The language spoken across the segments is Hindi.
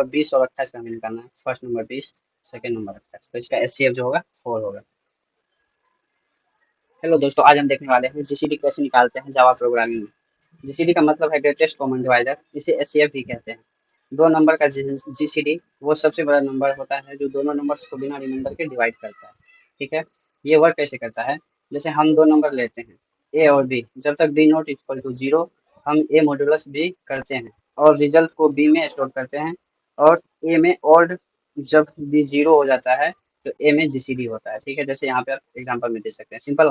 20 और 28 का हमें निकालना है। फर्स्ट नंबर 20, सेकंड नंबर 28, तो इसका एचसीएफ जो होगा 4 होगा। हेलो दोस्तों, आज हम देखने वाले हैं जीसीडी कैसे निकालते हैं जावा प्रोग्रामिंग में। जीसीडी का मतलब है ग्रेटेस्ट कॉमन डिवाइजर, इसे एचसीएफ भी कहते हैं। दो नंबर का जीसीडी वो सबसे बड़ा नंबर होता है जो दोनों नंबर्स को बिना रिमाइंडर के डिवाइड करता है। ठीक है, ये वर्क कैसे करता है? जैसे हम दो नंबर लेते हैं ए और बी, जब तक b not equal to zero हम ए मॉड्यूलस बी करते हैं और रिजल्ट को बी में स्टोर करते हैं, और ए में ऑड जब बी जीरो हो जाता है तो ए में जीसीडी होता है। ठीक है, जैसे यहाँ पे आप एग्जांपल में दे सकते हैं। सिंपल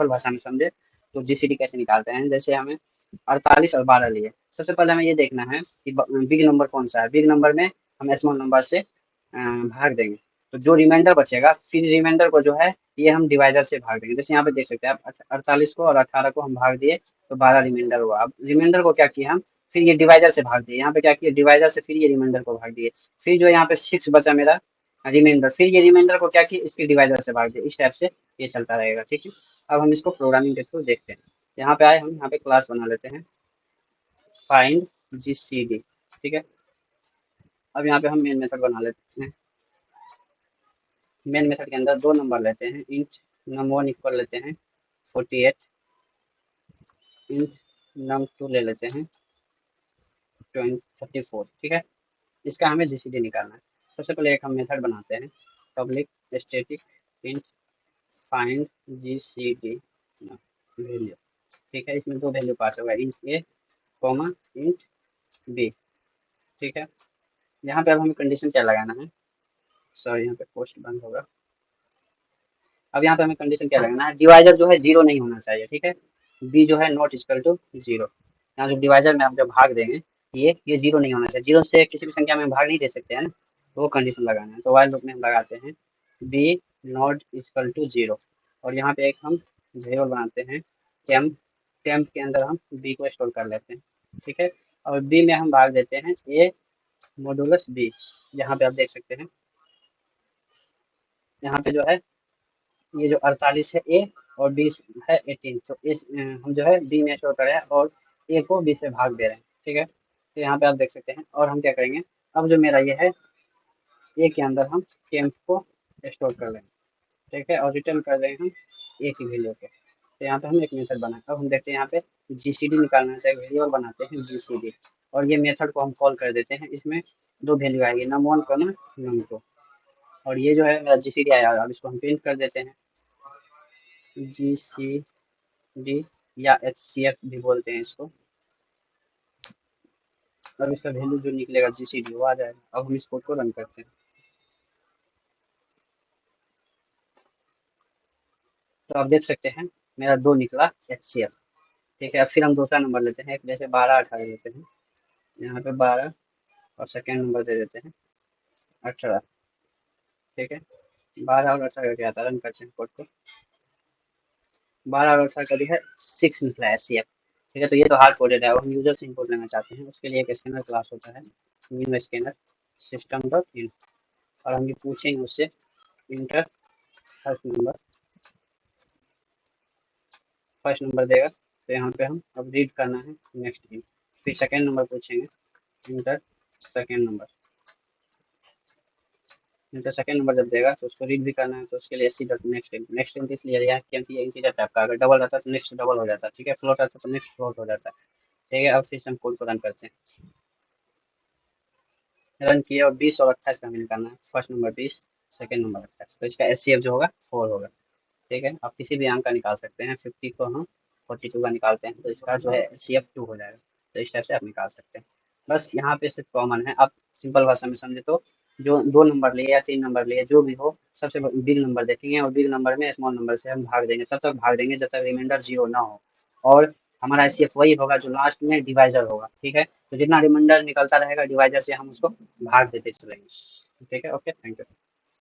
भाषा में समझे तो जीसीडी कैसे निकालते हैं। जैसे हमें 48 और 12 लिए, सबसे पहले हमें ये देखना है कि बिग नंबर कौन सा है। बिग नंबर में हम स्मॉल नंबर से भाग देंगे, तो जो रिमाइंडर बचेगा फिर रिमाइंडर को जो है ये हम डिवाइजर से भाग देंगे। जैसे यहाँ पे देख सकते हैं आप 48 को और 18 को हम भाग दिए तो 12 रिमाइंडर हुआ। अब रिमाइंडर को क्या किया हम, फिर ये डिवाइजर से भाग दिए। यहाँ पे क्या किया, डिवाइजर से फिर ये रिमाइंडर को भाग दिए। फिर जो यहाँ पे 6 बचा मेरा रिमाइंडर, फिर ये रिमाइंडर को क्या किया, इसके डिवाइजर से भाग दिया। इस टाइप से ये चलता रहेगा। ठीक है, अब हम इसको प्रोग्रामिंग के थ्रू देखते हैं। यहाँ पे आए, हम यहाँ पे क्लास बना लेते हैं फाइंड जीसीडी। ठीक है, अब यहाँ पे हम मेन मेथड बना लेते हैं। मेन मेथड के अंदर दो नंबर लेते हैं, इंट num1 इक्वल लेते हैं 48, इंट num2 ले लेते हैं 34। ठीक है, इसका हमें जीसीडी निकालना है। सबसे पहले एक हम मेथड बनाते हैं, public static int find GCD value. ठीक है, इसमें दो वैल्यू पास होगा, इंट ए कॉमा इंट बी। ठीक है, यहाँ पे अब हमें कंडीशन क्या लगाना है, सॉरी यहाँ पे पोस्ट बंद होगा। अब यहाँ पे हमें कंडीशन क्या लगाना है, डिवाइजर जो है जीरो नहीं होना चाहिए। ठीक है, बी जो है नॉट इक्वल टू जीरो। यहाँ जो डिवाइजर में आप जब भाग देंगे ये जीरो नहीं होना चाहिए। जीरो से किसी भी संख्या में भाग नहीं दे सकते हैं ना, तो वो कंडीशन लगाना है। तो वाइल लूप में हम लगाते हैं b not equal to zero, और यहाँ पे एक हम वेरिएबल बनाते हैं टेम्प। टेम्प के अंदर हम बी को स्टोर कर लेते हैं। ठीक है, और बी में हम भाग देते हैं ए मॉडुलस बी। यहाँ पे आप देख सकते हैं, यहाँ पे जो है ये जो 48 है ए और बी है 18, तो इस हम जो है बी में स्टोर करें और ए को बी से भाग दे रहे हैं। ठीक है, तो यहाँ पे आप देख सकते हैं। और हम क्या करेंगे, अब जो मेरा ये है ए के अंदर हम टेम्प को स्टोर कर लेंगे। ठीक है, और रिटर्न कर देंगे हम ए की वैल्यू के। तो यहाँ पे हम एक मेथड बनाए। अब हम देखते हैं यहाँ पे जीसीडी निकालना चाहिए, वेरिएबल बनाते हैं जीसीडी, और ये मेथड को हम कॉल कर देते हैं। इसमें दो वैल्यू आएगी, num1 कॉमा num2, और ये जो है मेरा जीसीडी आया। अब इसको हम प्रिंट कर देते हैं जीसीडी या एचसीएफ भी बोलते हैं इसको। अब इसका वैल्यू जो निकलेगा जीसीडी वो आ जाएगा। अब हम इस कोड को रन करते हैं, तो आप देख सकते हैं मेरा दो निकला एचसीएफ। ठीक है, अब फिर हम दूसरा नंबर लेते हैं, जैसे 12 18 लेते हैं। यहाँ पे 12 और सेकेंड नंबर दे देते हैं 18। ठीक है, 12 और 18 क्या आता है, रन करते हैं कोड को। 12 और 18 का भी है 6 निकला है एचसीएफ। ठीक है, तो ये तो हार्ड कोडेड है। अब हम यूजर से इनपुट लेना चाहते हैं, उसके लिए एक स्कैनर क्लास होता है, new scanner system dot in, और हम ये पूछेंगे उससे इंटर फर्स्ट नंबर देगा, तो यहाँ पे हम अब रीड करना है नेक्स्ट इन। फिर सेकेंड नंबर पूछेंगे inter second number. Inter second number जब देगा तो उसको रीड भी करना है, तो उसके लिए c dot next in. Next in इसलिए लिया है क्योंकि ये इंटीजर टाइप का, अगर डबल रहता तो नेक्स्ट डबल हो जाता। ठीक है, फ्लोट रहता तो नेक्स्ट फ्लोट हो जाता। ठीक है, अब फिर से हम कोड को रन करते हैं। रन किए और 20 और 28 का हमें निकालना है। फर्स्ट नंबर 20, सेकेंड नंबर 28, तो इसका एचसीएफ जो होगा 4 होगा। ठीक है, आप किसी भी अंक का निकाल सकते हैं। 50 को हम 42 का निकालते हैं तो इसका जो है CF2 हो जाएगा। तो इस टाइप से आप निकाल सकते हैं। बस यहाँ पे सिर्फ कॉमन है, आप सिंपल भाषा में समझे तो जो दो नंबर लिए या तीन नंबर लिए जो भी हो, सबसे बिग नंबर देखेंगे और बिग नंबर में स्मॉल नंबर से हम भाग देंगे। तब तक भाग देंगे जब तक रिमाइंडर जीरो ना हो, और हमारा CF वही होगा जो लास्ट में डिवाइजर होगा। ठीक है, तो जितना रिमाइंडर निकलता रहेगा डिवाइजर से हम उसको भाग देते चलेंगे। ठीक है, ओके, थैंक यू।